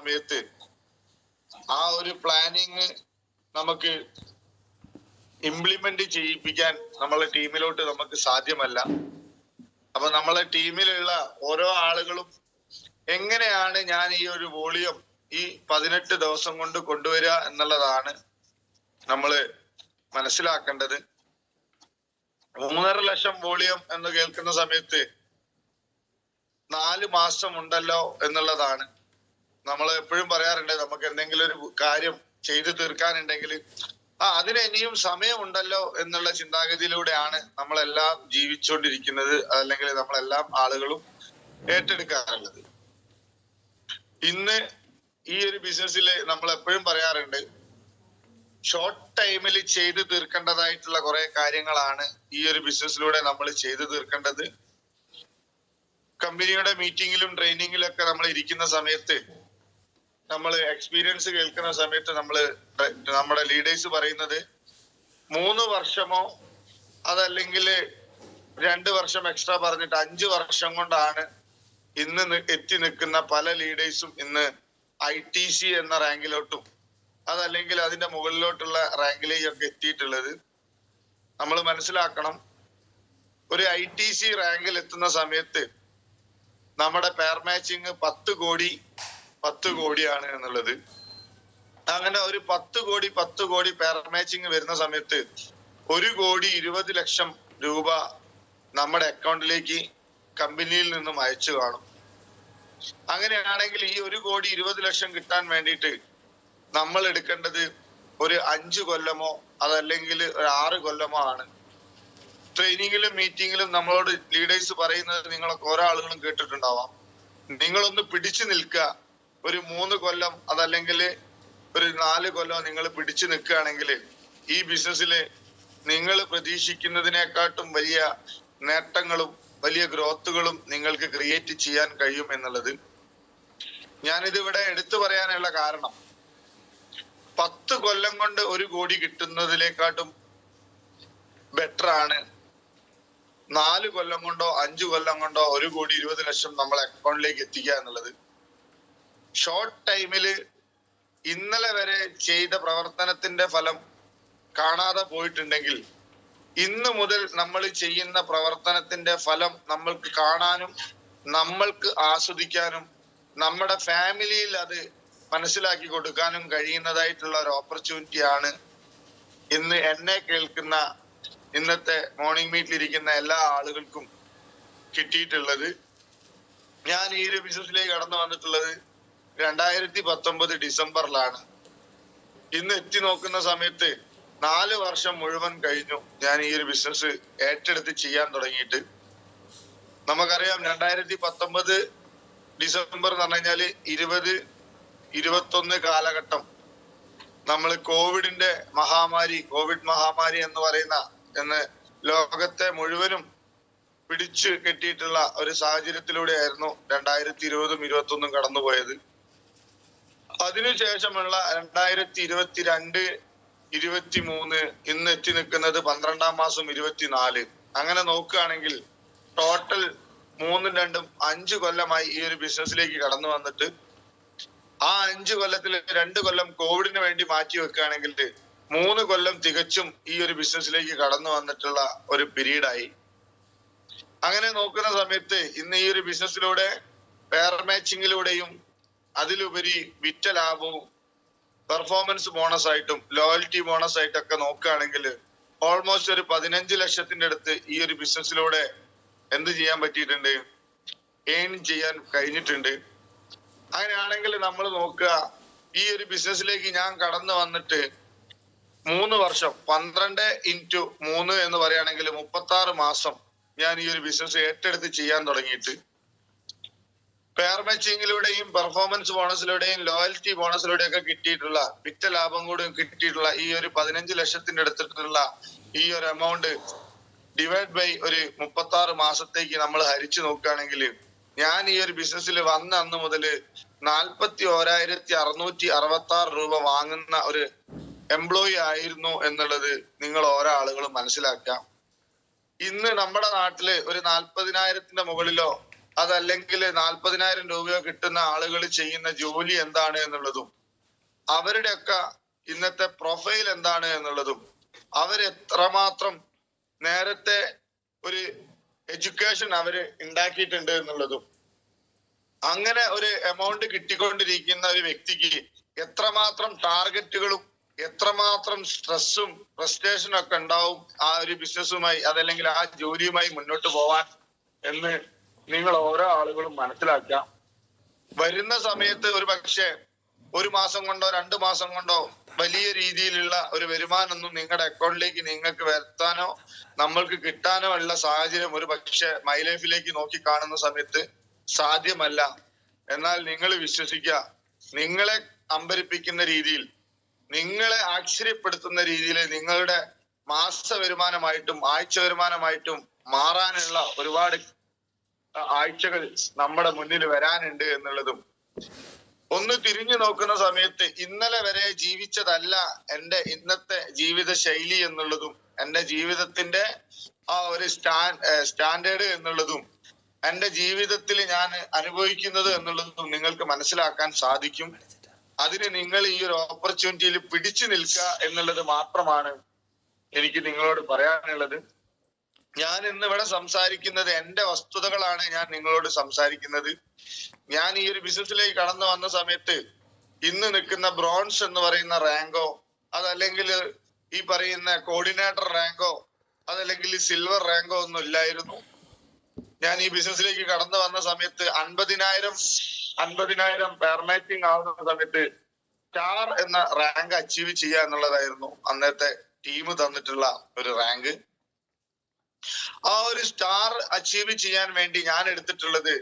സമയത്ത് ആ ഒരു പ്ലാനിങ് നമുക്ക് ഇംപ്ലിമെന്റ് ചെയ്യിപ്പിക്കാൻ നമ്മളെ ടീമിലോട്ട് നമുക്ക് സാധ്യമല്ല. അപ്പൊ നമ്മളെ ടീമിലുള്ള ഓരോ ആളുകളും എങ്ങനെയാണ് ഞാൻ ഈ ഒരു വോളിയം ഈ 18 ദിവസം കൊണ്ട് കൊണ്ടുവരിക എന്നുള്ളതാണ് നമ്മള് മനസ്സിലാക്കേണ്ടത്. 3.5 ലക്ഷം വോളിയം എന്ന് കേൾക്കുന്ന സമയത്ത് 4 മാസം ഉണ്ടല്ലോ എന്നുള്ളതാണ്. നമ്മൾ എപ്പോഴും പറയാറുണ്ട്, നമുക്ക് എന്തെങ്കിലും ഒരു കാര്യം ചെയ്തു തീർക്കാനുണ്ടെങ്കിൽ അതിന് ഇനിയും സമയമുണ്ടല്ലോ എന്നുള്ള ചിന്താഗതിയിലൂടെയാണ് നമ്മളെല്ലാം ജീവിച്ചുകൊണ്ടിരിക്കുന്നത്, അല്ലെങ്കിൽ നമ്മളെല്ലാം ആളുകളും ഏറ്റെടുക്കാറുള്ളത്. ഇന്ന് ഈ ഒരു ബിസിനസ്സിൽ നമ്മൾ എപ്പോഴും പറയാറുണ്ട്, ഷോർട്ട് ടൈമിൽ ചെയ്തു തീർക്കേണ്ടതായിട്ടുള്ള കുറെ കാര്യങ്ങളാണ് ഈ ഒരു ബിസിനസ്സിലൂടെ നമ്മൾ ചെയ്തു തീർക്കേണ്ടത്. കമ്പനിയുടെ മീറ്റിങ്ങിലും ട്രെയിനിങ്ങിലും ഒക്കെ നമ്മൾ ഇരിക്കുന്ന സമയത്ത്, നമ്മൾ എക്സ്പീരിയൻസ് കേൾക്കുന്ന സമയത്ത് നമ്മുടെ ലീഡേഴ്സ് പറയുന്നത് 3 വർഷമോ അതല്ലെങ്കിൽ 2 വർഷം എക്സ്ട്രാ പറഞ്ഞിട്ട് 5 വർഷം കൊണ്ടാണ് ഇന്ന് എത്തി നിൽക്കുന്ന പല ലീഡേഴ്സും ഇന്ന് ITC എന്ന റാങ്കിലോട്ടും അതല്ലെങ്കിൽ അതിന്റെ മുകളിലോട്ടുള്ള റാങ്കിലേക്കൊക്കെ എത്തിയിട്ടുള്ളത്. നമ്മൾ മനസ്സിലാക്കണം, ഒരു ITC റാങ്കിൽ എത്തുന്ന സമയത്ത് നമ്മുടെ പെയർ മാച്ചിങ് 10 കോടിയാണ് എന്നുള്ളത്. അങ്ങനെ ഒരു 10 കോടി പെയർ മാച്ചിങ് വരുന്ന സമയത്ത് 1,20,00,000 രൂപ നമ്മുടെ അക്കൗണ്ടിലേക്ക് കമ്പനിയിൽ നിന്നും അയച്ചു കാണും. അങ്ങനെയാണെങ്കിൽ ഈ 1,20,00,000 കിട്ടാൻ വേണ്ടിയിട്ട് നമ്മൾ എടുക്കേണ്ടത് ഒരു 5 കൊല്ലമോ അതല്ലെങ്കിൽ ഒരു 6 കൊല്ലമോ ആണ്. ട്രെയിനിങ്ങിലും മീറ്റിങ്ങിലും നമ്മളോട് ലീഡേഴ്സ് പറയുന്നത് നിങ്ങളൊക്കെ ഓരോ ആളുകളും കേട്ടിട്ടുണ്ടാവാം. നിങ്ങളൊന്ന് പിടിച്ചു നിൽക്കുക, ഒരു 3 കൊല്ലം അതല്ലെങ്കിൽ ഒരു 4 കൊല്ലം നിങ്ങൾ പിടിച്ചു നിൽക്കുകയാണെങ്കിൽ ഈ ബിസിനസ്സിൽ നിങ്ങൾ പ്രതീക്ഷിക്കുന്നതിനെക്കാട്ടും വലിയ നേട്ടങ്ങളും വലിയ ഗ്രോത്തുകളും നിങ്ങൾക്ക് ക്രിയേറ്റ് ചെയ്യാൻ കഴിയും എന്നുള്ളത്. ഞാനിതിവിടെ എടുത്തു പറയാനുള്ള കാരണം, 10 കൊല്ലം കൊണ്ട് 1 കോടി കിട്ടുന്നതിലേക്കാട്ടും ബെറ്റർ ആണ് 4 കൊല്ലം കൊണ്ടോ 5 കൊല്ലം കൊണ്ടോ 1,20,00,000 നമ്മളെ അക്കൗണ്ടിലേക്ക് എത്തിക്കുക എന്നുള്ളത്. ഷോർട്ട് ടൈമില് ഇന്നലെ വരെ ചെയ്ത പ്രവർത്തനത്തിന്റെ ഫലം കാണാതെ പോയിട്ടുണ്ടെങ്കിൽ ഇന്ന് മുതൽ നമ്മൾ ചെയ്യുന്ന പ്രവർത്തനത്തിന്റെ ഫലം നമ്മൾക്ക് കാണാനും നമ്മൾക്ക് ആസ്വദിക്കാനും നമ്മുടെ ഫാമിലിയിൽ അത് മനസ്സിലാക്കി കൊടുക്കാനും കഴിയുന്നതായിട്ടുള്ള ഒരു ഓപ്പർച്യൂണിറ്റി ആണ് ഇന്ന് എന്നെ കേൾക്കുന്ന ഇന്നത്തെ മോർണിംഗ് മീറ്റിൽ ഇരിക്കുന്ന എല്ലാ ആളുകൾക്കും കിട്ടിയിട്ടുള്ളത്. ഞാൻ ഈ ഒരു ബിസിനസ്സിലേക്ക് കടന്നു വന്നിട്ടുള്ളത് 2019 ഡിസംബറിലാണ്. ഇന്ന് എത്തി നോക്കുന്ന സമയത്ത് 4 വർഷം മുഴുവൻ കഴിഞ്ഞു ഞാൻ ഈ ഒരു ബിസിനസ് ഏറ്റെടുത്ത് ചെയ്യാൻ തുടങ്ങിയിട്ട്. നമുക്കറിയാം 2019 ഡിസംബർ എന്ന് പറഞ്ഞു കഴിഞ്ഞാല് 2021 കാലഘട്ടം നമ്മൾ കോവിഡ് മഹാമാരി എന്ന് പറയുന്ന ലോകത്തെ മുഴുവനും പിടിച്ചു കെട്ടിയിട്ടുള്ള ഒരു സാഹചര്യത്തിലൂടെയായിരുന്നു 2020ഉം 2021 കടന്നുപോയത്. അതിനുശേഷമുള്ള 2022, 23 ഇന്ന് എത്തി നിൽക്കുന്നത് 12-ാം മാസം 24. അങ്ങനെ നോക്കുകയാണെങ്കിൽ ടോട്ടൽ 3-2 5 കൊല്ലമായി ഈ ഒരു ബിസിനസ്സിലേക്ക് കടന്നു വന്നിട്ട്, ആ 5 കൊല്ലത്തിൽ 2 കൊല്ലം കോവിഡിന് വേണ്ടി മാറ്റി വെക്കുകയാണെങ്കിൽ 3 കൊല്ലം തികച്ചും ഈ ഒരു ബിസിനസ്സിലേക്ക് കടന്നു വന്നിട്ടുള്ള ഒരു പീരീഡായി. അങ്ങനെ നോക്കുന്ന സമയത്ത് ഇന്ന് ഈ ഒരു ബിസിനസ്സിലൂടെ പെയർ മാച്ചിങ്ങിലൂടെയും അതിലുപരി വിറ്റ ലാഭവും പെർഫോമൻസ് ബോണസ് ആയിട്ടും ലോയൽറ്റി ബോണസ് ആയിട്ടൊക്കെ നോക്കുകയാണെങ്കിൽ ഓൾമോസ്റ്റ് ഒരു 15 ലക്ഷത്തിന്റെ അടുത്ത് ഈ ഒരു ബിസിനസ്സിലൂടെ എന്ത് ചെയ്യാൻ പറ്റിയിട്ടുണ്ട്, ഏൺ ചെയ്യാൻ കഴിഞ്ഞിട്ടുണ്ട്. അങ്ങനെയാണെങ്കിൽ നമ്മൾ നോക്കുക, ഈ ഒരു ബിസിനസ്സിലേക്ക് ഞാൻ കടന്നു വന്നിട്ട് 3 വർഷം 12 × 3 എന്ന് പറയുകയാണെങ്കിൽ 36 മാസം ഞാൻ ഈ ഒരു ബിസിനസ് ഏറ്റെടുത്ത് ചെയ്യാൻ തുടങ്ങിയിട്ട് പെയർ മാച്ചിങ്ങിലൂടെയും പെർഫോമൻസ് ബോണസിലൂടെയും ലോയൽറ്റി ബോണസിലൂടെയും ഒക്കെ കിട്ടിയിട്ടുള്ള വിറ്റ ലാഭം കൂടെ കിട്ടിയിട്ടുള്ള ഈ ഒരു 15 ലക്ഷത്തിന്റെ അടുത്തിട്ടുള്ള ഈ ഒരു എമൗണ്ട് ഡിവൈഡ് ബൈ ഒരു 36 മാസത്തേക്ക് നമ്മൾ ഹരിച്ചു നോക്കുകയാണെങ്കിൽ ഞാൻ ഈ ഒരു ബിസിനസ്സിൽ വന്ന അന്ന് മുതൽ 41,666 രൂപ വാങ്ങുന്ന ഒരു എംപ്ലോയി ആയിരുന്നു എന്നുള്ളത് നിങ്ങൾ ഓരോ ആളുകളും മനസ്സിലാക്കാം. ഇന്ന് നമ്മുടെ നാട്ടില് ഒരു 40,000-ന്റെ മുകളിലോ അതല്ലെങ്കിൽ 40,000 രൂപയോ കിട്ടുന്ന ആളുകൾ ചെയ്യുന്ന ജോലി എന്താണ് എന്നുള്ളതും, അവരുടെയൊക്കെ ഇന്നത്തെ പ്രൊഫൈൽ എന്താണ് എന്നുള്ളതും, അവരെത്രമാത്രം നേരത്തെ ഒരു എഡ്യൂക്കേഷൻ അവര് ഉണ്ടാക്കിയിട്ടുണ്ട് എന്നുള്ളതും, അങ്ങനെ ഒരു എമൗണ്ട് കിട്ടിക്കൊണ്ടിരിക്കുന്ന ഒരു വ്യക്തിക്ക് എത്രമാത്രം ടാർഗറ്റുകളും എത്രമാത്രം സ്ട്രെസ്സും ഫ്രസ്ട്രേഷനും ഒക്കെ ഉണ്ടാവും ആ ഒരു ബിസിനസ്സുമായി, അതല്ലെങ്കിൽ ആ ജോലിയുമായി മുന്നോട്ട് പോവാൻ എന്ന് നിങ്ങൾ ഓരോ ആളുകളും മനസ്സിലാക്കുക. വരുന്ന സമയത്ത് ഒരു പക്ഷേ 1 മാസം കൊണ്ടോ 2 മാസം കൊണ്ടോ വലിയ രീതിയിലുള്ള ഒരു വരുമാനമൊന്നും നിങ്ങളുടെ അക്കൗണ്ടിലേക്ക് നിങ്ങൾക്ക് വരുത്താനോ നമ്മൾക്ക് കിട്ടാനോ ഉള്ള സാഹചര്യം ഒരു പക്ഷേ മൈ ലൈഫിലേക്ക് നോക്കി കാണുന്ന സമയത്ത് സാധ്യമല്ല. എന്നാൽ നിങ്ങൾ വിശ്വസിക്കുക, നിങ്ങളെ അമ്പരിപ്പിക്കുന്ന രീതിയിൽ, നിങ്ങളെ ആശ്ചര്യപ്പെടുത്തുന്ന രീതിയിൽ നിങ്ങളുടെ മാസ വരുമാനമായിട്ടും ആഴ്ച വരുമാനമായിട്ടും മാറാനുള്ള ഒരുപാട് ആഴ്ചകൾ നമ്മുടെ മുന്നിൽ വരാനുണ്ട് എന്നുള്ളതും, ഒന്ന് തിരിഞ്ഞു നോക്കുന്ന സമയത്ത് ഇന്നലെ വരെ ജീവിച്ചതല്ല എൻ്റെ ഇന്നത്തെ ജീവിത ശൈലി എന്നുള്ളതും, എൻ്റെ ജീവിതത്തിന്റെ ആ ഒരു സ്റ്റാൻഡേർഡ് എന്നുള്ളതും, എൻ്റെ ജീവിതത്തിൽ ഞാൻ അനുഭവിക്കുന്നത് എന്നുള്ളതും നിങ്ങൾക്ക് മനസ്സിലാക്കാൻ സാധിക്കും. അതിന് നിങ്ങൾ ഈ ഒരു ഓപ്പർച്യൂണിറ്റിയിൽ പിടിച്ചു നിൽക്കുക എന്നുള്ളത് മാത്രമാണ് എനിക്ക് നിങ്ങളോട് പറയാനുള്ളത്. ഞാൻ ഇന്നിവിടെ സംസാരിക്കുന്നത് എൻ്റെ വസ്തുതകളാണ് ഞാൻ നിങ്ങളോട് സംസാരിക്കുന്നത്. ഞാൻ ഈ ഒരു ബിസിനസ്സിലേക്ക് കടന്നു വന്ന സമയത്ത് ഇന്ന് നിൽക്കുന്ന ബ്രോൺസ് എന്ന് പറയുന്ന റാങ്കോ, അതല്ലെങ്കിൽ ഈ പറയുന്ന കോർഡിനേറ്റർ റാങ്കോ, അതല്ലെങ്കിൽ സിൽവർ റാങ്കോ ഒന്നും ഇല്ലായിരുന്നു. ഞാൻ ഈ ബിസിനസ്സിലേക്ക് കടന്നു വന്ന സമയത്ത് 50,000 പെർമേറ്റിംഗ് ആവുന്ന സമയത്ത് സ്റ്റാർ എന്ന റാങ്ക് അച്ചീവ് ചെയ്യുക എന്നുള്ളതായിരുന്നു അന്നത്തെ ടീം തന്നിട്ടുള്ള ഒരു റാങ്ക്. ആ ഒരു സ്റ്റാർ അച്ചീവ് ചെയ്യാൻ വേണ്ടി ഞാൻ എടുത്തിട്ടുള്ളത്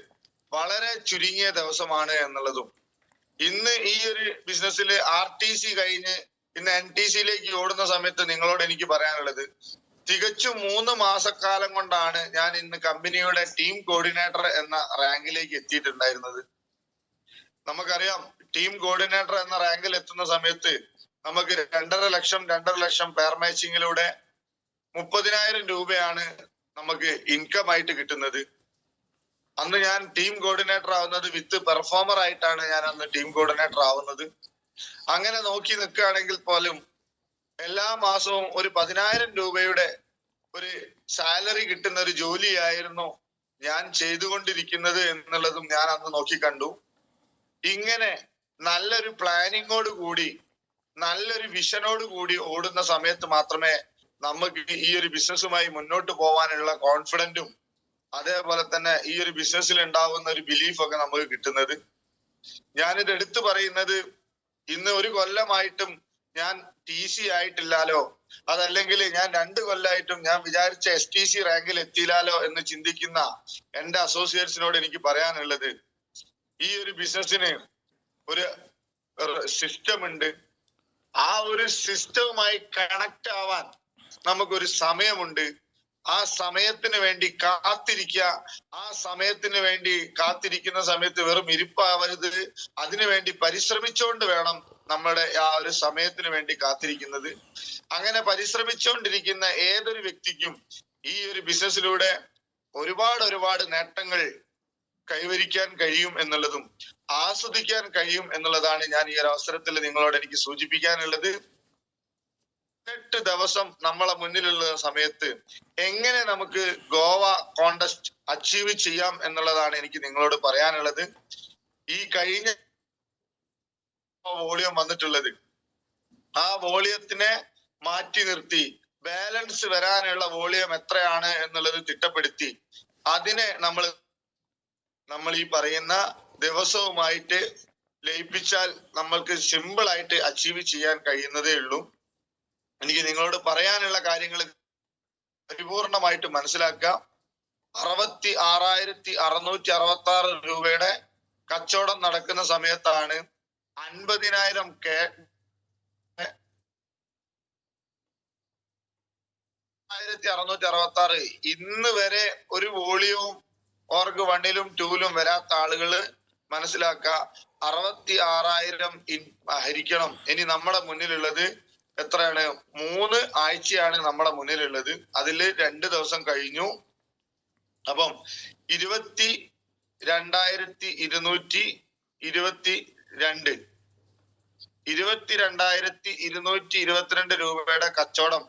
വളരെ ചുരുങ്ങിയ ദിവസമാണ് എന്നുള്ളതും, ഇന്ന് ഈ ഒരു ബിസിനസ്സിൽ RTC കഴിഞ്ഞ് ഇന്ന് NTCയിലേക്ക് ഓടുന്ന സമയത്ത് നിങ്ങളോട് എനിക്ക് പറയാനുള്ളത്, തികച്ചും 3 മാസക്കാലം കൊണ്ടാണ് ഞാൻ ഇന്ന് കമ്പനിയുടെ ടീം കോർഡിനേറ്റർ എന്ന റാങ്കിലേക്ക് എത്തിയിട്ടുണ്ടായിരുന്നത്. നമുക്കറിയാം, ടീം കോർഡിനേറ്റർ എന്ന റാങ്കിൽ എത്തുന്ന സമയത്ത് നമുക്ക് 2.5 ലക്ഷം പെർ മാച്ചിങ്ങിലൂടെ 30,000 രൂപയാണ് നമുക്ക് ഇൻകം ആയിട്ട് കിട്ടുന്നത്. അന്ന് ഞാൻ ടീം കോർഡിനേറ്റർ ആവുന്നത് വിത്ത് പെർഫോമർ ആയിട്ടാണ് ഞാൻ അന്ന് ടീം കോർഡിനേറ്റർ ആവുന്നത്. അങ്ങനെ നോക്കി നിൽക്കുകയാണെങ്കിൽ പോലും എല്ലാ മാസവും ഒരു 10,000 രൂപയുടെ ഒരു സാലറി കിട്ടുന്ന ഒരു ജോലിയായിരുന്നു ഞാൻ ചെയ്തുകൊണ്ടിരിക്കുന്നത് എന്നുള്ളതും ഞാൻ അന്ന് നോക്കിക്കണ്ടു. ഇങ്ങനെ നല്ലൊരു പ്ലാനിങ്ങോട് കൂടി, നല്ലൊരു വിഷനോട് കൂടി ഓടുന്ന സമയത്ത് മാത്രമേ നമുക്ക് ഈ ഒരു ബിസിനസ്സുമായി മുന്നോട്ട് പോകാനുള്ള കോൺഫിഡന്റും അതേപോലെ തന്നെ ഈ ഒരു ബിസിനസ്സിൽ ഉണ്ടാവുന്ന ഒരു ബിലീഫൊക്കെ നമുക്ക് കിട്ടുന്നത്. ഞാനിത് എടുത്തു പറയുന്നത്, ഇന്ന് 1 കൊല്ലമായിട്ടും ഞാൻ TC ആയിട്ടില്ലാലോ, അതല്ലെങ്കിൽ ഞാൻ 2 കൊല്ലമായിട്ടും ഞാൻ വിചാരിച്ച STC റാങ്കിൽ എത്തിയില്ലാലോ എന്ന് ചിന്തിക്കുന്ന എൻ്റെ അസോസിയേറ്റ്സിനോട് എനിക്ക് പറയാനുള്ളത്, ഈ ഒരു ബിസിനസ്സിന് ഒരു സിസ്റ്റം ഉണ്ട്. ആ ഒരു സിസ്റ്റവുമായി കണക്ട് ആവാൻ നമുക്കൊരു സമയമുണ്ട്. ആ സമയത്തിന് വേണ്ടി കാത്തിരിക്കുക. ആ സമയത്തിന് വേണ്ടി കാത്തിരിക്കുന്ന സമയത്ത് വെറും ഇരിപ്പാവരുത്, അതിനു വേണ്ടി പരിശ്രമിച്ചുകൊണ്ട് വേണം നമ്മുടെ ആ ഒരു സമയത്തിന് വേണ്ടി കാത്തിരിക്കുന്നത്. അങ്ങനെ പരിശ്രമിച്ചുകൊണ്ടിരിക്കുന്ന ഏതൊരു വ്യക്തിക്കും ഈ ഒരു ബിസിനസ്സിലൂടെ ഒരുപാട് നേട്ടങ്ങൾ കൈവരിക്കാൻ കഴിയും എന്നുള്ളതും ആസ്വദിക്കാൻ കഴിയും എന്നുള്ളതാണ് ഞാൻ ഈ ഒരു അവസരത്തിൽ നിങ്ങളോട് എനിക്ക് സൂചിപ്പിക്കാനുള്ളത്. 8 ദിവസം നമ്മളെ മുന്നിലുള്ള സമയത്ത് എങ്ങനെ നമുക്ക് ഗോവ കോണ്ടസ്റ്റ് അച്ചീവ് ചെയ്യാം എന്നുള്ളതാണ് എനിക്ക് നിങ്ങളോട് പറയാനുള്ളത്. ഈ കഴിഞ്ഞ വോളിയം വന്നിട്ടുള്ളത്, ആ വോളിയത്തിനെ മാറ്റി നിർത്തി ബാലൻസ് വരാനുള്ള വോളിയം എത്രയാണ് എന്നുള്ളത് തിട്ടപ്പെടുത്തി അതിനെ നമ്മൾ ഈ പറയുന്ന ദിവസവുമായിട്ട് ലയിപ്പിച്ചാൽ നമ്മൾക്ക് സിമ്പിൾ ആയിട്ട് അച്ചീവ് ചെയ്യാൻ കഴിയുന്നതേ ഉള്ളൂ. എനിക്ക് നിങ്ങളോട് പറയാനുള്ള കാര്യങ്ങൾ പരിപൂർണമായിട്ട് മനസ്സിലാക്കുക. 66,666 രൂപയുടെ കച്ചവടം നടക്കുന്ന സമയത്താണ് 50,000 ഇന്ന് വരെ ഒരു വോളിയവും ഓർക്ക് 1-ലും 2-ലും വരാത്ത ആളുകള് മനസ്സിലാക്കുക. 66,000 ഹരിക്കണം. ഇനി നമ്മുടെ മുന്നിലുള്ളത് എത്രയാണ്? 3 ആഴ്ചയാണ് നമ്മുടെ മുന്നിലുള്ളത്. അതില് 2 ദിവസം കഴിഞ്ഞു. അപ്പം 22,222 രൂപയുടെ കച്ചവടം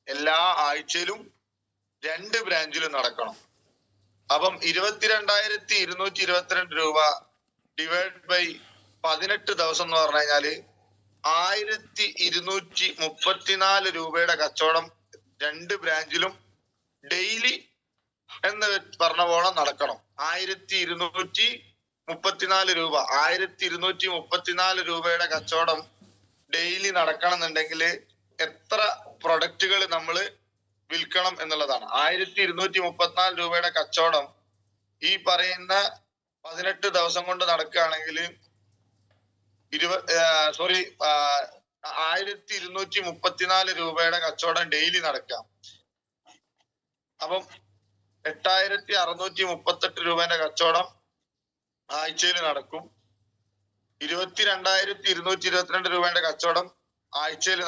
എല്ലാ ആഴ്ചയിലും 2 ബ്രാഞ്ചിലും നടക്കണം. അപ്പം 22,222 രൂപ ഡിവൈഡ് ബൈ 18 ദിവസം എന്ന് പറഞ്ഞു കഴിഞ്ഞാല് 1,234 രൂപയുടെ കച്ചവടം 2 ബ്രാഞ്ചിലും ഡെയിലി എന്ന് പറഞ്ഞ പോലെ നടക്കണം. 1,234 രൂപ 1,234 രൂപയുടെ കച്ചവടം ഡെയിലി നടക്കണം എന്നുണ്ടെങ്കിൽ എത്ര പ്രൊഡക്റ്റുകൾ നമ്മൾ വിൽക്കണം എന്നുള്ളതാണ്. 1,234 രൂപയുടെ കച്ചവടം ഈ പറയുന്ന 18 ദിവസം കൊണ്ട് നടക്കുകയാണെങ്കിൽ 1,234 രൂപയുടെ കച്ചവടം ഡെയിലി നടക്കാം. അപ്പം 8,638 രൂപയുടെ കച്ചവടം ആഴ്ചയിൽ നടക്കും. 22,222 രൂപയുടെ കച്ചവടം ആഴ്ചയിൽ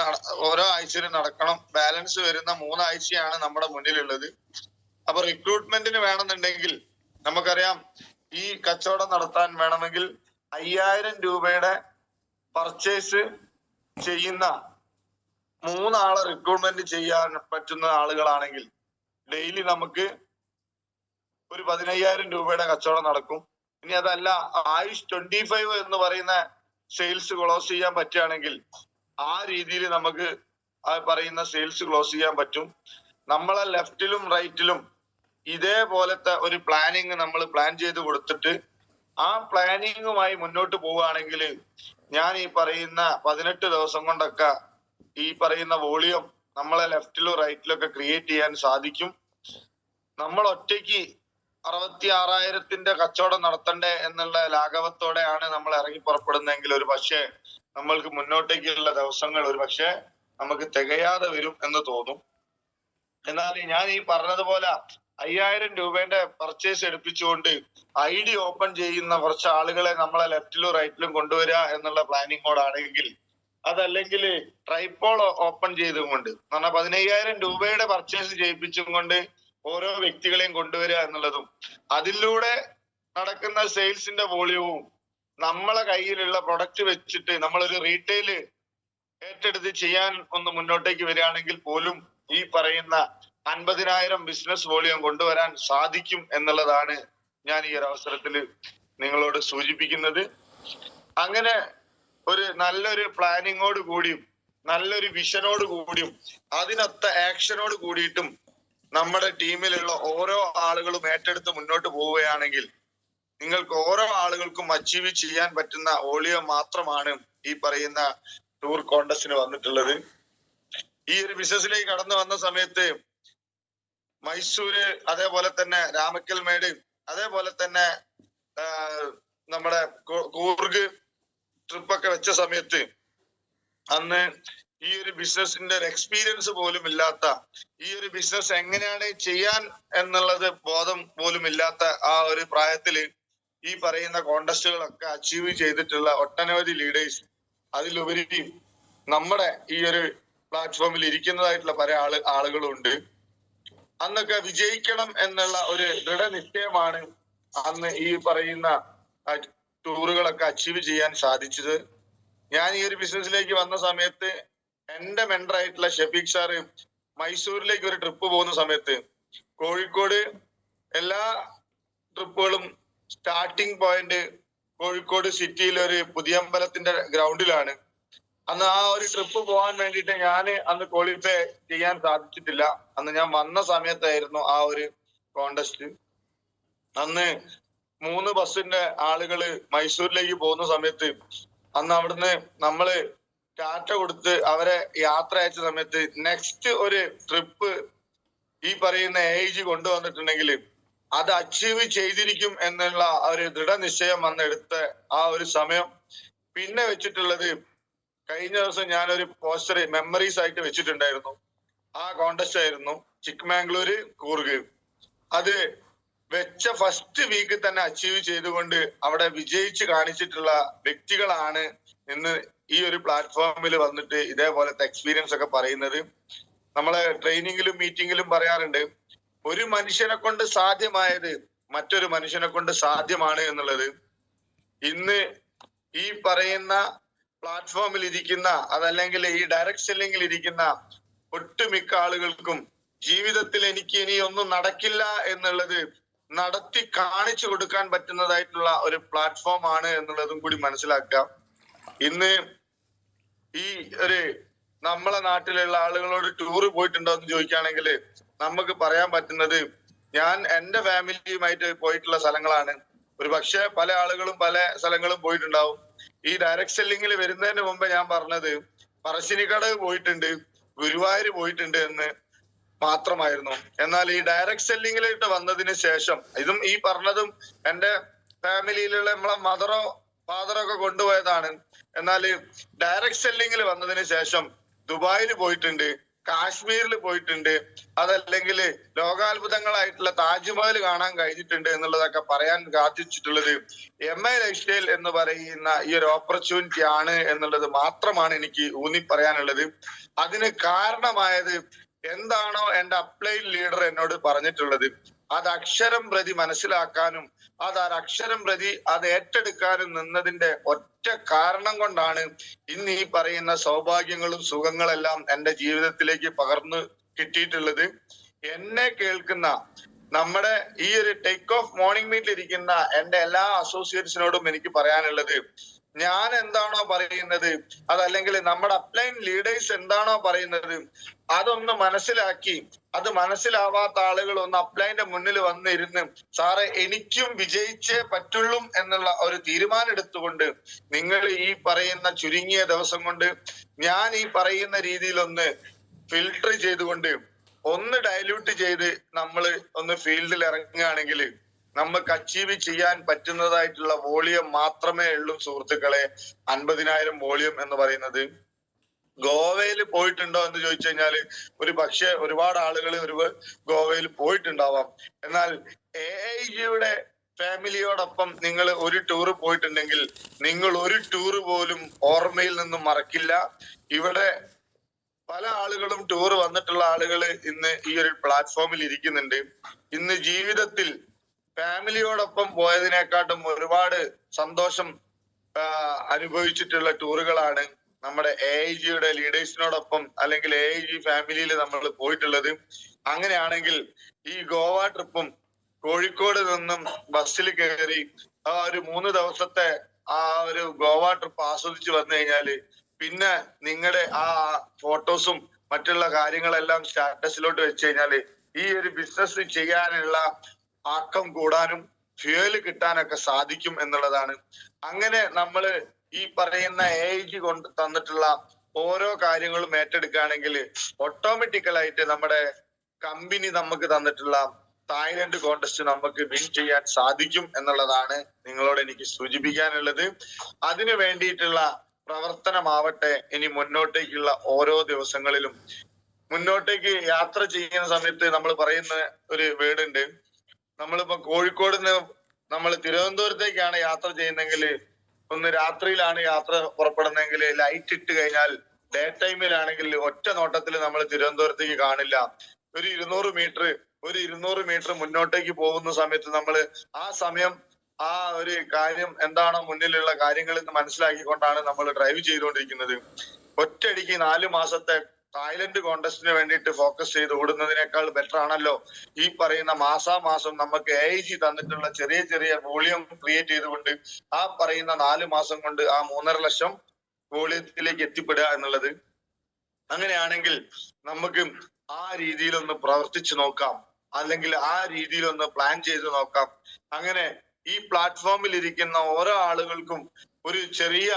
ഓരോ ആഴ്ചയിലും നടക്കണം. ബാലൻസ് വരുന്ന 3 ആഴ്ചയാണ് നമ്മുടെ മുന്നിലുള്ളത്. അപ്പൊ റിക്രൂട്ട്മെന്റിന് വേണമെന്നുണ്ടെങ്കിൽ നമുക്കറിയാം, ഈ കച്ചവടം നടത്താൻ വേണമെങ്കിൽ 5,000 രൂപയുടെ പർച്ചേസ് ചെയ്യുന്ന 3 ആളെ റിക്രൂട്ട്മെന്റ് ചെയ്യാൻ പറ്റുന്ന ആളുകളാണെങ്കിൽ ഡെയിലി നമുക്ക് ഒരു 15,000 രൂപയുടെ കച്ചവടം നടക്കും. ഇനി അതല്ല ആയുഷ് 25 എന്ന് പറയുന്ന സെയിൽസ് ക്ലോസ് ചെയ്യാൻ പറ്റുകയാണെങ്കിൽ ആ രീതിയിൽ നമുക്ക് ആ പറയുന്ന സെയിൽസ് ക്ലോസ് ചെയ്യാൻ പറ്റും. നമ്മളെ ലെഫ്റ്റിലും റൈറ്റിലും ഇതേപോലത്തെ ഒരു പ്ലാനിങ് നമ്മൾ പ്ലാൻ ചെയ്ത് കൊടുത്തിട്ട് ആ പ്ലാനിങ്ങുമായി മുന്നോട്ട് പോവുകയാണെങ്കിൽ ഞാൻ ഈ പറയുന്ന 18 ദിവസം കൊണ്ടൊക്കെ ഈ പറയുന്ന വോളിയം നമ്മളെ ലെഫ്റ്റിലും റൈറ്റിലും ഒക്കെ ക്രിയേറ്റ് ചെയ്യാൻ സാധിക്കും. നമ്മൾ ഒറ്റയ്ക്ക് 66,000 കച്ചവടം നടത്തണ്ടേ എന്നുള്ള ലാഘവത്തോടെയാണ് നമ്മൾ ഇറങ്ങി പുറപ്പെടുന്നതെങ്കിൽ ഒരു പക്ഷേ നമ്മൾക്ക് മുന്നോട്ടേക്കുള്ള ദിവസങ്ങൾ ഒരു പക്ഷേ നമുക്ക് തികയാതെ വരും എന്ന് തോന്നും. എന്നാൽ ഞാൻ ഈ പറഞ്ഞതുപോലെ 5,000 രൂപയുടെ പർച്ചേസ് എടുപ്പിച്ചുകൊണ്ട് ID ഓപ്പൺ ചെയ്യുന്ന കുറച്ച് ആളുകളെ നമ്മളെ ലെഫ്റ്റിലും റൈറ്റിലും കൊണ്ടുവരിക എന്നുള്ള പ്ലാനിങ്ങോടാണെങ്കിൽ, അതല്ലെങ്കിൽ ട്രൈപോൾ ഓപ്പൺ ചെയ്തുകൊണ്ട് 15,000 രൂപയുടെ പർച്ചേസ് ചെയ്യിപ്പിച്ചും കൊണ്ട് ഓരോ വ്യക്തികളെയും കൊണ്ടുവരിക എന്നുള്ളതും അതിലൂടെ നടക്കുന്ന സെയിൽസിന്റെ വോളിയവും നമ്മളെ കയ്യിലുള്ള പ്രൊഡക്റ്റ് വെച്ചിട്ട് നമ്മളൊരു റീറ്റെയിൽ ഏറ്റെടുത്ത് ചെയ്യാൻ ഒന്ന് മുന്നോട്ടേക്ക് വരികയാണെങ്കിൽ പോലും ഈ പറയുന്ന 50,000 ബിസിനസ് വോളിയം കൊണ്ടുവരാൻ സാധിക്കും എന്നുള്ളതാണ് ഞാൻ ഈ ഒരു അവസരത്തിൽ നിങ്ങളോട് സൂചിപ്പിക്കുന്നത്. അങ്ങനെ ഒരു നല്ലൊരു പ്ലാനിങ്ങോട് കൂടിയും നല്ലൊരു വിഷനോട് കൂടിയും അതിനൊത്ത ആക്ഷനോട് കൂടിയിട്ടും നമ്മുടെ ടീമിലുള്ള ഓരോ ആളുകളും ഏറ്റെടുത്ത് മുന്നോട്ട് പോവുകയാണെങ്കിൽ നിങ്ങൾക്ക് ഓരോ ആളുകൾക്കും അച്ചീവ് ചെയ്യാൻ പറ്റുന്ന വോളിയം മാത്രമാണ് ഈ പറയുന്ന ടൂർ കോണ്ടസ്റ്റിന് വന്നിട്ടുള്ളത്. ഈ ഒരു ബിസിനസ്സിലേക്ക് കടന്നു വന്ന സമയത്ത് മൈസൂര്, അതേപോലെ തന്നെ രാമക്കൽമേട്, അതേപോലെ തന്നെ നമ്മുടെ കൂർഗ് ട്രിപ്പൊക്കെ വെച്ച സമയത്ത് അന്ന് ഈ ഒരു ബിസിനസിന്റെ ഒരു എക്സ്പീരിയൻസ് പോലും ഇല്ലാത്ത, ഈ ഒരു ബിസിനസ് എങ്ങനെയാണ് ചെയ്യാൻ എന്നുള്ളത് ബോധം പോലും ഇല്ലാത്ത ആ ഒരു പ്രായത്തില് ഈ പറയുന്ന കോണ്ടസ്റ്റുകളൊക്കെ അച്ചീവ് ചെയ്തിട്ടുള്ള ഒട്ടനവധി ലീഡേഴ്സ്, അതിലുപരി നമ്മുടെ ഈ ഒരു പ്ലാറ്റ്ഫോമിൽ ഇരിക്കുന്നതായിട്ടുള്ള പല ആളുകളും ഉണ്ട്. അന്നൊക്കെ വിജയിക്കണം എന്നുള്ള ഒരു ദൃഢനിശ്ചയമാണ് അന്ന് ഈ പറയുന്ന ടൂറുകളൊക്കെ അച്ചീവ് ചെയ്യാൻ സാധിച്ചത്. ഞാൻ ഈ ഒരു ബിസിനസ്സിലേക്ക് വന്ന സമയത്ത് എന്റെ മെന്റർ ആയിട്ടുള്ള ഷഫീഖ് സാറ് മൈസൂരിലേക്ക് ഒരു ട്രിപ്പ് പോകുന്ന സമയത്ത് കോഴിക്കോട് എല്ലാ ട്രിപ്പുകളും സ്റ്റാർട്ടിങ് പോയിന്റ് കോഴിക്കോട് സിറ്റിയിലെ ഒരു പുതിയമ്പലത്തിന്റെ ഗ്രൗണ്ടിലാണ്. അന്ന് ആ ഒരു ട്രിപ്പ് പോകാൻ വേണ്ടിയിട്ട് ഞാൻ അന്ന് ക്വാളിഫൈ ചെയ്യാൻ സാധിച്ചിട്ടില്ല. അന്ന് ഞാൻ വന്ന സമയത്തായിരുന്നു ആ ഒരു കോണ്ടസ്റ്റ്. അന്ന് 3 ബസ്സിന്റെ ആളുകള് മൈസൂരിലേക്ക് പോകുന്ന സമയത്ത് അന്ന് അവിടുന്ന് നമ്മള് ടാറ്റ കൊടുത്ത് അവരെ യാത്ര അയച്ച സമയത്ത് നെക്സ്റ്റ് ഒരു ട്രിപ്പ് ഈ പറയുന്ന AIG കൊണ്ടുവന്നിട്ടുണ്ടെങ്കിൽ അത് അച്ചീവ് ചെയ്തിരിക്കും എന്നുള്ള ഒരു ദൃഢനിശ്ചയം വന്നെടുത്ത ആ ഒരു സമയം പിന്നെ വെച്ചിട്ടുള്ളത്, കഴിഞ്ഞ ദിവസം ഞാനൊരു പോസ്റ്റർ മെമ്മറീസ് ആയിട്ട് വെച്ചിട്ടുണ്ടായിരുന്നു. ആ കോണ്ടസ്റ്റ് ആയിരുന്നു ചിക്ക്മാംഗ്ലൂര് കൂർഗ്. അത് വെച്ച ഫസ്റ്റ് വീക്ക് തന്നെ അച്ചീവ് ചെയ്തുകൊണ്ട് അവിടെ വിജയിച്ച് കാണിച്ചിട്ടുള്ള വ്യക്തികളാണ് ഇന്ന് ഈ ഒരു പ്ലാറ്റ്ഫോമിൽ വന്നിട്ട് ഇതേപോലത്തെ എക്സ്പീരിയൻസ് ഒക്കെ പറയുന്നത്. നമ്മളെ ട്രെയിനിങ്ങിലും മീറ്റിങ്ങിലും പറയാറുണ്ട്, ഒരു മനുഷ്യനെ കൊണ്ട് സാധ്യമായത് മറ്റൊരു മനുഷ്യനെ കൊണ്ട് സാധ്യമാണ് എന്നുള്ളത് ഇന്ന് ഈ പറയുന്ന പ്ലാറ്റ്ഫോമിൽ ഇരിക്കുന്ന അതല്ലെങ്കിൽ ഈ ഡയറക്ട് സെല്ലിംഗിൽ ഇരിക്കുന്ന ഒട്ടുമിക്ക ആളുകൾക്കും ജീവിതത്തിൽ എനിക്ക് ഇനി ഒന്നും നടക്കില്ല എന്നുള്ളത് നടത്തി കാണിച്ചു കൊടുക്കാൻ പറ്റുന്നതായിട്ടുള്ള ഒരു പ്ലാറ്റ്ഫോം ആണ് എന്നുള്ളതും കൂടി മനസ്സിലാക്കാം. ഇന്ന് ഈ ഒരു നമ്മളെ നാട്ടിലുള്ള ആളുകളോട് ടൂറ് പോയിട്ടുണ്ടോ എന്ന് ചോദിക്കുകയാണെങ്കിൽ നമുക്ക് പറയാൻ പറ്റുന്നത് ഞാൻ എന്റെ ഫാമിലിയുമായിട്ട് പോയിട്ടുള്ള സ്ഥലങ്ങളാണ്. ഒരു പക്ഷെ പല ആളുകളും പല സ്ഥലങ്ങളും പോയിട്ടുണ്ടാവും. ഈ ഡയറക്ട് സെല്ലിങ്ങിൽ വരുന്നതിന് മുമ്പ് ഞാൻ പറഞ്ഞത് പറശ്ശിനിക്കടവ് പോയിട്ടുണ്ട്, ഗുരുവായൂർ പോയിട്ടുണ്ട് എന്ന് മാത്രമായിരുന്നു. എന്നാൽ ഈ ഡയറക്ട് സെല്ലിങ്ങിലോട്ട് വന്നതിന് ശേഷം ഇതും ഈ പറഞ്ഞതും എന്റെ ഫാമിലിയിലുള്ള നമ്മളെ മദറോ ഫാദറോ ഒക്കെ കൊണ്ടുപോയതാണ്. എന്നാൽ ഡയറക്ട് സെല്ലിങ്ങിൽ വന്നതിന് ശേഷം ദുബായിൽ പോയിട്ടുണ്ട്, കാശ്മീരിൽ പോയിട്ടുണ്ട്, അതല്ലെങ്കിൽ ലോകാത്ഭുതങ്ങളായിട്ടുള്ള താജ്മഹൽ കാണാൻ കഴിഞ്ഞിട്ടുണ്ട് എന്നുള്ളതൊക്കെ പറയാൻ സാധിച്ചിട്ടുള്ളത് MI ലൈഫ് സ്റ്റൈൽ എന്ന് പറയുന്ന ഈ ഒരു ഓപ്പർച്യൂണിറ്റി ആണ് എന്നുള്ളത് മാത്രമാണ് എനിക്ക് ഊന്നി പറയാനുള്ളത്. അതിന് കാരണമായത് എന്താണോ എന്റെ അപ്ലൈൻ ലീഡർ എന്നോട് പറഞ്ഞിട്ടുള്ളത് അത് അക്ഷരം പ്രതി മനസ്സിലാക്കാനും അത് അക്ഷരം പ്രതി അത് ഏറ്റെടുക്കാനും നിന്നതിന്റെ ഒറ്റ കാരണം കൊണ്ടാണ് ഇന്ന് ഈ പറയുന്ന സൗഭാഗ്യങ്ങളും സുഖങ്ങളെല്ലാം എന്റെ ജീവിതത്തിലേക്ക് പകർന്നു കിട്ടിയിട്ടുള്ളത്. എന്നെ കേൾക്കുന്ന നമ്മുടെ ഈ ഒരു ടേക്ക് ഓഫ് മോർണിംഗ് മീറ്റിൽ ഇരിക്കുന്ന എന്റെ എല്ലാ അസോസിയേറ്റ്സിനോടും എനിക്ക് പറയാനുള്ളത് ഞാൻ എന്താണോ പറയുന്നത് അതല്ലെങ്കിൽ നമ്മുടെ അപ്ലൈൻ ലീഡേഴ്സ് എന്താണോ പറയുന്നത് അതൊന്ന് മനസ്സിലാക്കി അത് മനസ്സിലാവാത്ത ആളുകൾ ഒന്ന് അപ്ലൈന്റെ മുന്നിൽ വന്നിരുന്ന് സാറേ എനിക്കും വിജയിച്ചേ പറ്റുള്ളൂ എന്നുള്ള ഒരു തീരുമാനം എടുത്തുകൊണ്ട് നിങ്ങൾ ഈ പറയുന്ന ചുരുങ്ങിയ ദിവസം കൊണ്ട് ഞാൻ ഈ പറയുന്ന രീതിയിൽ ഒന്ന് ഫിൽട്ടർ ചെയ്തുകൊണ്ട് ഒന്ന് ഡയല്യൂട്ട് ചെയ്ത് നമ്മൾ ഒന്ന് ഫീൽഡിൽ ഇറങ്ങുകയാണെങ്കിൽ നമുക്ക് അച്ചീവ് ചെയ്യാൻ പറ്റുന്നതായിട്ടുള്ള വോളിയം മാത്രമേ ഉള്ളൂ സുഹൃത്തുക്കളെ. 50,000 വോളിയം എന്ന് പറയുന്നത്. ഗോവയിൽ പോയിട്ടുണ്ടോ എന്ന് ചോദിച്ചു കഴിഞ്ഞാല് ഒരു പക്ഷെ ഒരുപാട് ആളുകൾ ഗോവയിൽ പോയിട്ടുണ്ടാവാം. എന്നാൽ AIGയുടെ ഫാമിലിയോടൊപ്പം നിങ്ങൾ ഒരു ടൂർ പോയിട്ടുണ്ടെങ്കിൽ നിങ്ങൾ ഒരു ടൂർ പോലും ഓർമ്മയിൽ നിന്നും മറക്കില്ല. ഇവിടെ പല ആളുകളും ടൂർ വന്നിട്ടുള്ള ആളുകൾ ഇന്ന് ഈ ഒരു പ്ലാറ്റ്ഫോമിൽ ഇരിക്കുന്നുണ്ട്. ഇന്ന് ജീവിതത്തിൽ ഫാമിലിയോടൊപ്പം പോയതിനെക്കാട്ടും ഒരുപാട് സന്തോഷം അനുഭവിച്ചിട്ടുള്ള ടൂറുകളാണ് നമ്മുടെ AIGയുടെ ലീഡേഴ്സിനോടൊപ്പം അല്ലെങ്കിൽ AIG ഫാമിലിയിൽ നമ്മൾ പോയിട്ടുള്ളത്. അങ്ങനെയാണെങ്കിൽ ഈ ഗോവ ട്രിപ്പും കോഴിക്കോട് നിന്നും ബസ്സിൽ കയറി ആ ഒരു 3 ദിവസത്തെ ആ ഒരു ഗോവ ട്രിപ്പ് ആസ്വദിച്ച് വന്നു കഴിഞ്ഞാല് പിന്നെ നിങ്ങളുടെ ആ ഫോട്ടോസും മറ്റുള്ള കാര്യങ്ങളെല്ലാം സ്റ്റാറ്റസിലോട്ട് വെച്ച് കഴിഞ്ഞാല് ഈ ഒരു ബിസിനസ് ചെയ്യാനുള്ള ആക്കം കൂടാനും ഫ്യൂവല് കിട്ടാനൊക്കെ സാധിക്കും എന്നുള്ളതാണ്. അങ്ങനെ നമ്മള് ഈ പറയുന്ന AIG കൊണ്ട് തന്നിട്ടുള്ള ഓരോ കാര്യങ്ങളും ഏറ്റെടുക്കുകയാണെങ്കിൽ ഓട്ടോമാറ്റിക്കലായിട്ട് നമ്മുടെ കമ്പനി നമുക്ക് തന്നിട്ടുള്ള തായ്ലൻഡ് കോൺടെസ്റ്റ് നമുക്ക് വിൻ ചെയ്യാൻ സാധിക്കും എന്നുള്ളതാണ് നിങ്ങളോട് എനിക്ക് സൂചിപ്പിക്കാനുള്ളത്. അതിനു വേണ്ടിയിട്ടുള്ള പ്രവർത്തനമാവട്ടെ ഇനി മുന്നോട്ടേക്കുള്ള ഓരോ ദിവസങ്ങളിലും. മുന്നോട്ടേക്ക് യാത്ര ചെയ്യുന്ന സമയത്ത് നമ്മൾ പറയുന്ന ഒരു വേർഡ് ഉണ്ട്. നമ്മളിപ്പോ കോഴിക്കോട് നിന്ന് നമ്മൾ തിരുവനന്തപുരത്തേക്കാണ് യാത്ര ചെയ്യുന്നെങ്കിൽ ഒന്ന് രാത്രിയിലാണ് യാത്ര പുറപ്പെടുന്നതെങ്കിൽ ലൈറ്റ് ഇട്ട് കഴിഞ്ഞാൽ ഡേ ടൈമിലാണെങ്കിൽ ഒറ്റ നോട്ടത്തിൽ നമ്മൾ തിരുവനന്തപുരത്തേക്ക് കാണില്ല. ഒരു 200 മീറ്റർ മുന്നോട്ടേക്ക് പോകുന്ന സമയത്ത് നമ്മൾ ആ സമയം ആ ഒരു കാര്യം എന്താണോ മുന്നിലുള്ള കാര്യങ്ങൾ എന്ന് മനസ്സിലാക്കിക്കൊണ്ടാണ് നമ്മൾ ഡ്രൈവ് ചെയ്തുകൊണ്ടിരിക്കുന്നത്. ഒറ്റയടിക്ക് 4 മാസത്തെ തായ്ലൻഡ് കോൺടെസ്റ്റിന് വേണ്ടിയിട്ട് ഫോക്കസ് ചെയ്ത് ഓടുന്നതിനേക്കാൾ ബെറ്റർ ആണല്ലോ ഈ പറയുന്ന മാസാമാസം നമുക്ക് AIG തന്നിട്ടുള്ള ചെറിയ ചെറിയ വോളിയം ക്രിയേറ്റ് ചെയ്തുകൊണ്ട് ആ പറയുന്ന 4 മാസം കൊണ്ട് ആ 3.5 ലക്ഷം വോളിയത്തിലേക്ക് എത്തിപ്പെടുക എന്നുള്ളത്. അങ്ങനെയാണെങ്കിൽ നമുക്ക് ആ രീതിയിലൊന്ന് പ്രവർത്തിച്ചു നോക്കാം, അല്ലെങ്കിൽ ആ രീതിയിലൊന്ന് പ്ലാൻ ചെയ്ത് നോക്കാം. അങ്ങനെ ഈ പ്ലാറ്റ്ഫോമിൽ ഇരിക്കുന്ന ഓരോ ആളുകൾക്കും ഒരു ചെറിയ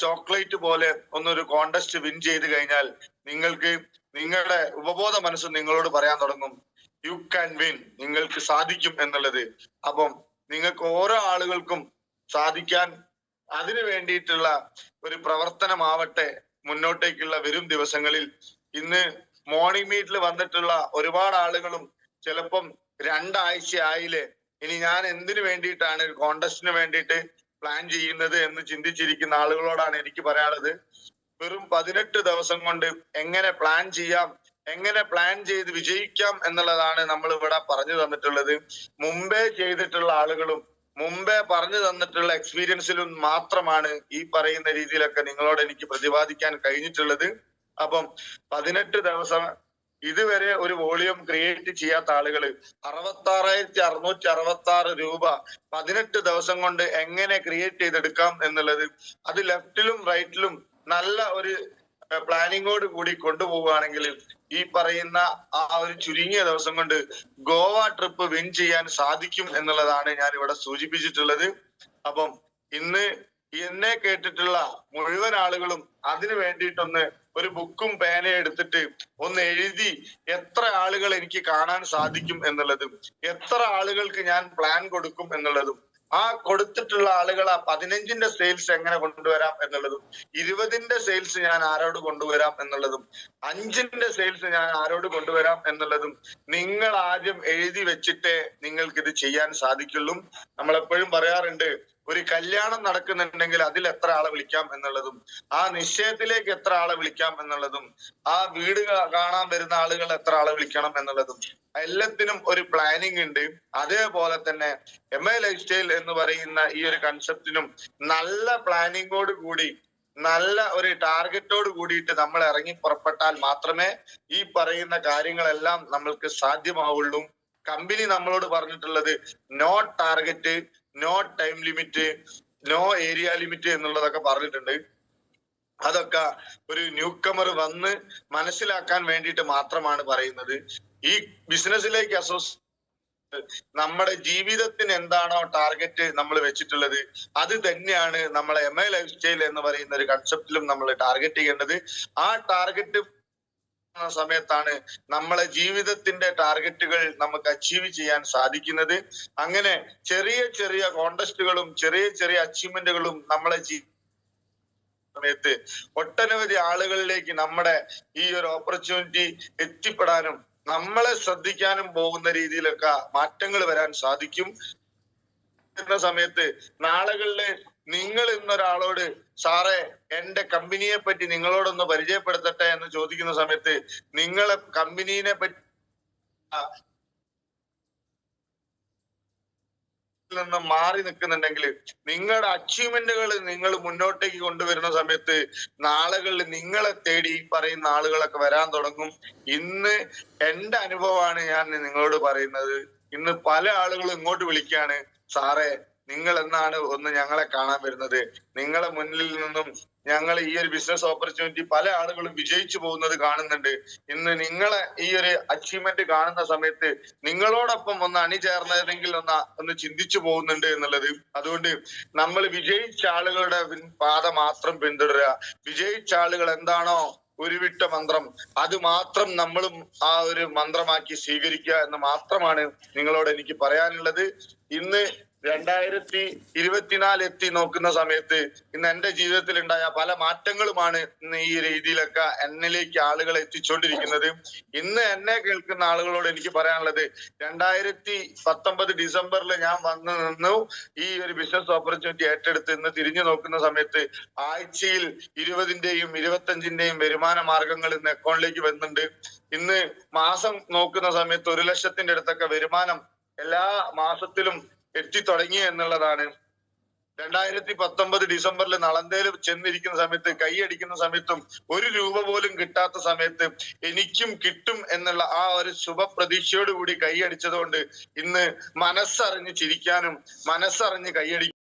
ചോക്ലേറ്റ് പോലെ ഒന്നൊരു കോൺടെസ്റ്റ് വിൻ ചെയ്ത് കഴിഞ്ഞാൽ നിങ്ങൾക്ക് നിങ്ങളുടെ ഉപബോധ മനസ്സ് നിങ്ങളോട് പറയാൻ തുടങ്ങും യു ക്യാൻ വിൻ, നിങ്ങൾക്ക് സാധിക്കും എന്നുള്ളത്. അപ്പം നിങ്ങൾക്ക് ഓരോ ആളുകൾക്കും സാധിക്കാൻ അതിനു വേണ്ടിയിട്ടുള്ള ഒരു പ്രവർത്തനമാവട്ടെ മുന്നോട്ടേക്കുള്ള വരും ദിവസങ്ങളിൽ. ഇന്ന് മോർണിംഗ് മീറ്റിൽ വന്നിട്ടുള്ള ഒരുപാട് ആളുകളും ചിലപ്പം 2 ആഴ്ച ആയില്ലേ, ഇനി ഞാൻ എന്തിനു വേണ്ടിയിട്ടാണ് കോൺടെസ്റ്റിന് വേണ്ടിയിട്ട് പ്ലാൻ ചെയ്യുന്നത് എന്ന് ചിന്തിച്ചിരിക്കുന്ന ആളുകളോടാണ് എനിക്ക് പറയാനുള്ളത്. വെറും 18 ദിവസം കൊണ്ട് എങ്ങനെ പ്ലാൻ ചെയ്യാം എങ്ങനെ പ്ലാൻ ചെയ്ത് വിജയിക്കാം എന്നുള്ളതാണ് നമ്മൾ ഇവിടെ പറഞ്ഞു തന്നിട്ടുള്ളത്. മുമ്പേ ചെയ്തിട്ടുള്ള ആളുകളും മുമ്പേ പറഞ്ഞു തന്നിട്ടുള്ള എക്സ്പീരിയൻസിലും മാത്രമാണ് ഈ പറയുന്ന രീതിയിലൊക്കെ നിങ്ങളോട് എനിക്ക് പ്രതിപാദിക്കാൻ കഴിഞ്ഞിട്ടുള്ളത്. അപ്പം 18 ദിവസം ഇതുവരെ ഒരു വോളിയം ക്രിയേറ്റ് ചെയ്യാത്ത ആളുകൾ 66,666 രൂപ 18 ദിവസം കൊണ്ട് എങ്ങനെ ക്രിയേറ്റ് ചെയ്തെടുക്കാം എന്നുള്ളത്, അത് ലെഫ്റ്റിലും റൈറ്റിലും നല്ല ഒരു പ്ലാനിങ്ങോട് കൂടി കൊണ്ടുപോവുകയാണെങ്കിൽ ഈ പറയുന്ന ആ ഒരു ചുരുങ്ങിയ ദിവസം കൊണ്ട് ഗോവ ട്രിപ്പ് വിൻ ചെയ്യാൻ സാധിക്കും എന്നുള്ളതാണ് ഞാൻ ഇവിടെ സൂചിപ്പിച്ചിട്ടുള്ളത്. അപ്പം ഇന്ന് എന്നെ കേട്ടിട്ടുള്ള മുഴുവൻ ആളുകളും അതിനു വേണ്ടിയിട്ടൊന്ന് ഒരു ബുക്കും പേനയും എടുത്തിട്ട് ഒന്ന് എഴുതി എത്ര ആളുകൾ എനിക്ക് കാണാൻ സാധിക്കും എന്നുള്ളതും എത്ര ആളുകൾക്ക് ഞാൻ പ്ലാൻ കൊടുക്കും എന്നുള്ളതും ആ കൊടുത്തിട്ടുള്ള ആളുകൾ ആ 15ന്റെ സെയിൽസ് എങ്ങനെ കൊണ്ടുവരാം എന്നുള്ളതും 20ന്റെ സെയിൽസ് ഞാൻ ആരോട് കൊണ്ടുവരാം എന്നുള്ളതും 5ന്റെ സെയിൽസ് ഞാൻ ആരോട് കൊണ്ടുവരാം എന്നുള്ളതും നിങ്ങൾ ആദ്യം എഴുതി വെച്ചിട്ടേ നിങ്ങൾക്ക് ഇത് ചെയ്യാൻ സാധിക്കുള്ളൂ. നമ്മൾ എപ്പോഴും പറയാറുണ്ട്, ഒരു കല്യാണം നടക്കുന്നുണ്ടെങ്കിൽ അതിൽ എത്ര ആളെ വിളിക്കാം എന്നുള്ളതും ആ നിശ്ചയത്തിലേക്ക് എത്ര ആളെ വിളിക്കാം എന്നുള്ളതും ആ വീട് കാണാൻ വരുന്ന ആളുകൾ എത്ര ആളെ വിളിക്കണം എന്നുള്ളതും എല്ലാത്തിനും ഒരു പ്ലാനിങ് ഉണ്ട്. അതേപോലെ തന്നെ MA ലൈഫ് സ്റ്റൈൽ എന്ന് പറയുന്ന ഈ ഒരു കൺസെപ്റ്റിനും നല്ല പ്ലാനിങ്ങോട് കൂടി നല്ല ഒരു ടാർഗറ്റോട് കൂടിയിട്ട് നമ്മൾ ഇറങ്ങി പുറപ്പെട്ടാൽ മാത്രമേ ഈ പറയുന്ന കാര്യങ്ങളെല്ലാം നമ്മൾക്ക് സാധ്യമാവുള്ളൂ. കമ്പനി നമ്മളോട് പറഞ്ഞിട്ടുള്ളത് no target, no time limit, no area limit എന്നുള്ളതൊക്കെ പറഞ്ഞിട്ടുണ്ട്. അതൊക്കെ ഒരു ന്യൂ കമർ വന്ന് മനസ്സിലാക്കാൻ വേണ്ടിയിട്ട് മാത്രമാണ് പറയുന്നത്. ഈ ബിസിനസ്സിലേക്ക് നമ്മുടെ ജീവിതത്തിന് എന്താണോ ടാർഗറ്റ് നമ്മൾ വെച്ചിട്ടുള്ളത് അത് തന്നെയാണ് നമ്മളെ MA ലൈഫ് സ്റ്റൈൽ എന്ന് പറയുന്ന ഒരു കൺസെപ്റ്റിലും നമ്മൾ ടാർഗറ്റ് ചെയ്യേണ്ടത്. ആ ടാർഗറ്റ് സമയത്താണ് നമ്മളെ ജീവിതത്തിന്റെ ടാർഗറ്റുകൾ നമുക്ക് അച്ചീവ് ചെയ്യാൻ സാധിക്കുന്നത്. അങ്ങനെ ചെറിയ ചെറിയ കോണ്ടസ്റ്റുകളും ചെറിയ ചെറിയ അച്ചീവ്മെന്റുകളും നമ്മളെ സമയത്ത് ഒട്ടനവധി ആളുകളിലേക്ക് നമ്മുടെ ഈ ഒരു ഓപ്പർച്യൂണിറ്റി എത്തിപ്പെടാനും നമ്മളെ ശ്രദ്ധിക്കാനും പോകുന്ന രീതിയിലൊക്കെ മാറ്റങ്ങൾ വരാൻ സാധിക്കും. എന്ന സമയത്ത് നാളുകളില് നിങ്ങൾ ഇന്നൊരാളോട് സാറേ എന്റെ കമ്പനിയെ പറ്റി നിങ്ങളോടൊന്ന് പരിചയപ്പെടുത്തട്ടെ എന്ന് ചോദിക്കുന്ന സമയത്ത് നിങ്ങളെ കമ്പനീനെ പറ്റി നിന്ന് മാറി നിൽക്കുന്നുണ്ടെങ്കിൽ നിങ്ങളുടെ അച്ചീവ്മെന്റുകൾ നിങ്ങൾ മുന്നോട്ടേക്ക് കൊണ്ടുവരുന്ന സമയത്ത് നാളുകളിൽ നിങ്ങളെ തേടി ഈ പറയുന്ന ആളുകളൊക്കെ വരാൻ തുടങ്ങും. ഇന്ന് എന്റെ അനുഭവമാണ് ഞാൻ നിങ്ങളോട് പറയുന്നത്. ഇന്ന് പല ആളുകളും ഇങ്ങോട്ട് വിളിക്കാണ്, സാറേ നിങ്ങൾ എന്നാണ് ഒന്ന് ഞങ്ങളെ കാണാൻ വരുന്നത്, നിങ്ങളെ മുന്നിൽ നിന്നും ഞങ്ങൾ ഈ ഒരു ബിസിനസ് ഓപ്പർച്യൂണിറ്റി പല ആളുകളും വിജയിച്ചു പോകുന്നത് കാണുന്നുണ്ട്. ഇന്ന് നിങ്ങളെ ഈ ഒരു അച്ചീവ്മെന്റ് കാണുന്ന സമയത്ത് നിങ്ങളോടൊപ്പം ഒന്ന് അണിചേർന്നതെങ്കിൽ ഒന്ന് ചിന്തിച്ചു പോകുന്നുണ്ട് എന്നുള്ളത്. അതുകൊണ്ട് നമ്മൾ വിജയിച്ച ആളുകളുടെ പാത മാത്രം പിന്തുടരുക. വിജയിച്ച ആളുകൾ എന്താണോ ഉരുവിട്ട മന്ത്രം അത് മാത്രം നമ്മളും ആ ഒരു മന്ത്രമാക്കി സ്വീകരിക്കുക എന്ന് മാത്രമാണ് നിങ്ങളോട് എനിക്ക് പറയാനുള്ളത്. ഇന്ന് 2024 എത്തി നോക്കുന്ന സമയത്ത് ഇന്ന് എന്റെ ജീവിതത്തിൽ ഉണ്ടായ പല മാറ്റങ്ങളുമാണ് ഇന്ന് ഈ രീതിയിലൊക്കെ എന്നിലേക്ക് ആളുകൾ എത്തിച്ചുകൊണ്ടിരിക്കുന്നത്. ഇന്ന് എന്നെ കേൾക്കുന്ന ആളുകളോട് എനിക്ക് പറയാനുള്ളത്, 2019 ഡിസംബറിൽ ഞാൻ വന്നു നിന്നു ഈ ഒരു ബിസിനസ് ഓപ്പർച്യൂണിറ്റി ഏറ്റെടുത്ത് ഇന്ന് തിരിഞ്ഞു നോക്കുന്ന സമയത്ത് ആഴ്ചയിൽ 20ന്റെയും 25ന്റെയും വരുമാന മാർഗങ്ങൾ ഇന്ന് അക്കൗണ്ടിലേക്ക് വരുന്നുണ്ട്. ഇന്ന് മാസം നോക്കുന്ന സമയത്ത് 1 ലക്ഷത്തിന്റെ അടുത്തൊക്കെ വരുമാനം എല്ലാ മാസത്തിലും എത്തി തുടങ്ങി എന്നുള്ളതാണ്. 2019 ഡിസംബറിൽ നളന്തയിൽ ചെന്നിരിക്കുന്ന സമയത്ത് കൈയടിക്കുന്ന സമയത്തും 1 രൂപ പോലും കിട്ടാത്ത സമയത്ത് എനിക്കും കിട്ടും എന്നുള്ള ആ ഒരു ശുഭപ്രതീക്ഷയോട് കൂടി കൈയടിച്ചത് കൊണ്ട് ഇന്ന് മനസ്സറിഞ്ഞ് ചിരിക്കാനും മനസ്സറിഞ്ഞ് കൈയടിക്കാനും